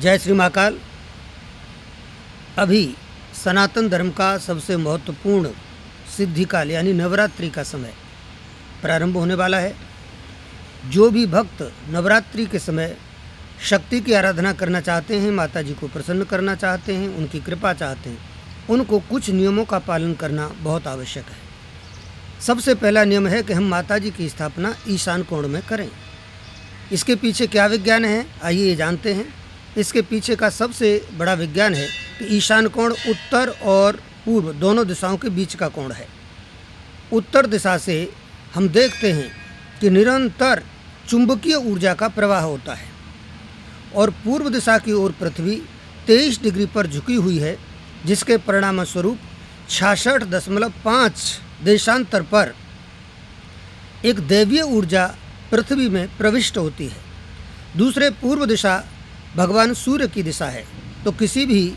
जय श्री महाकाल। अभी सनातन धर्म का सबसे महत्वपूर्ण सिद्धि काल यानी नवरात्रि का समय प्रारंभ होने वाला है। जो भी भक्त नवरात्रि के समय शक्ति की आराधना करना चाहते हैं, माता जी को प्रसन्न करना चाहते हैं, उनकी कृपा चाहते हैं, उनको कुछ नियमों का पालन करना बहुत आवश्यक है। सबसे पहला नियम है कि हम माता जी की स्थापना ईशान कोण में करें। इसके पीछे क्या विज्ञान है, आइए ये जानते हैं। इसके पीछे का सबसे बड़ा विज्ञान है कि ईशान कोण उत्तर और पूर्व दोनों दिशाओं के बीच का कोण है। उत्तर दिशा से हम देखते हैं कि निरंतर चुंबकीय ऊर्जा का प्रवाह होता है और पूर्व दिशा की ओर पृथ्वी 23 डिग्री पर झुकी हुई है, जिसके परिणाम स्वरूप 66.5 देशांतर पर एक दैवीय ऊर्जा पृथ्वी में प्रविष्ट होती है। दूसरे पूर्व दिशा भगवान सूर्य की दिशा है। तो किसी भी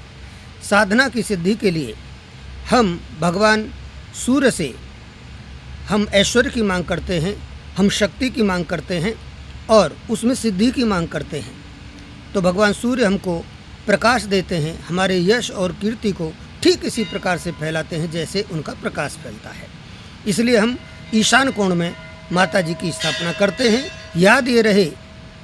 साधना की सिद्धि के लिए हम भगवान सूर्य से हम ऐश्वर्य की मांग करते हैं, हम शक्ति की मांग करते हैं और उसमें सिद्धि की मांग करते हैं। तो भगवान सूर्य हमको प्रकाश देते हैं, हमारे यश और कीर्ति को ठीक इसी प्रकार से फैलाते हैं जैसे उनका प्रकाश फैलता है। इसलिए हम ईशान कोण में माता जी की स्थापना करते हैं। याद ये रहे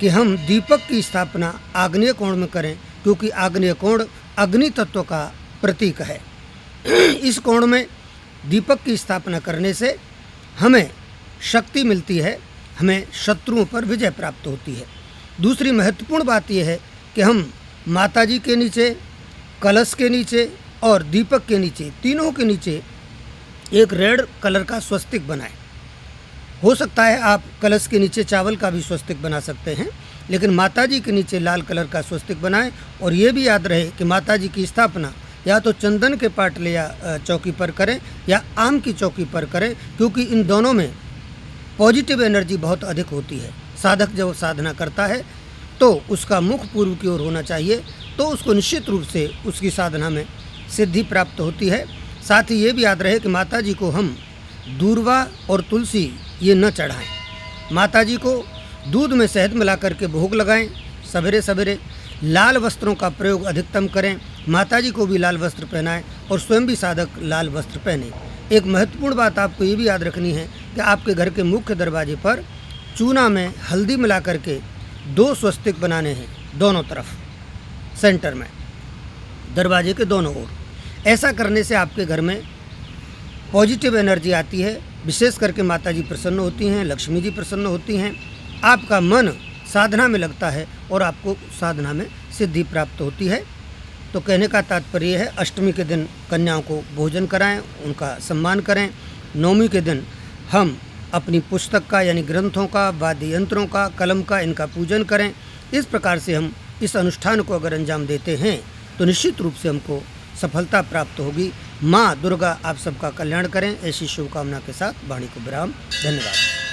कि हम दीपक की स्थापना आग्नेय कोण में करें, क्योंकि आग्नेय कोण अग्नि तत्व का प्रतीक है। इस कोण में दीपक की स्थापना करने से हमें शक्ति मिलती है, हमें शत्रुओं पर विजय प्राप्त होती है। दूसरी महत्वपूर्ण बात यह है कि हम माता जी के नीचे, कलश के नीचे और दीपक के नीचे, तीनों के नीचे एक रेड कलर का स्वस्तिक बनाएं। हो सकता है आप कलश के नीचे चावल का भी स्वस्तिक बना सकते हैं, लेकिन माता जी के नीचे लाल कलर का स्वस्तिक बनाएं। और ये भी याद रहे कि माता जी की स्थापना या तो चंदन के पाटले या चौकी पर करें या आम की चौकी पर करें, क्योंकि इन दोनों में पॉजिटिव एनर्जी बहुत अधिक होती है। साधक जब साधना करता है तो उसका मुख पूर्व की ओर होना चाहिए, तो उसको निश्चित रूप से उसकी साधना में सिद्धि प्राप्त होती है। साथ ही ये भी याद रहे कि माता जी को हम दूर्वा और तुलसी ये न चढ़ाएं। माता जी को दूध में शहद मिला करके भोग लगाएं। सवेरे सवेरे लाल वस्त्रों का प्रयोग अधिकतम करें। माता जी को भी लाल वस्त्र पहनाएं और स्वयं भी साधक लाल वस्त्र पहने। एक महत्वपूर्ण बात आपको ये भी याद रखनी है कि आपके घर के मुख्य दरवाजे पर चूना में हल्दी मिला करके 2 स्वस्तिक बनाने हैं, दोनों तरफ, सेंटर में, दरवाजे के दोनों ओर। ऐसा करने से आपके घर में पॉजिटिव एनर्जी आती है। विशेष करके माता जी प्रसन्न होती हैं, लक्ष्मी जी प्रसन्न होती हैं, आपका मन साधना में लगता है और आपको साधना में सिद्धि प्राप्त होती है। तो कहने का तात्पर्य है, अष्टमी के दिन कन्याओं को भोजन कराएं, उनका सम्मान करें। नवमी के दिन हम अपनी पुस्तक का यानी ग्रंथों का, वाद्य यंत्रों का, कलम का, इनका पूजन करें। इस प्रकार से हम इस अनुष्ठान को अगर अंजाम देते हैं तो निश्चित रूप से हमको सफलता प्राप्त होगी। माँ दुर्गा आप सबका कल्याण करें, ऐसी शुभकामना के साथ वाणी को विराम। धन्यवाद।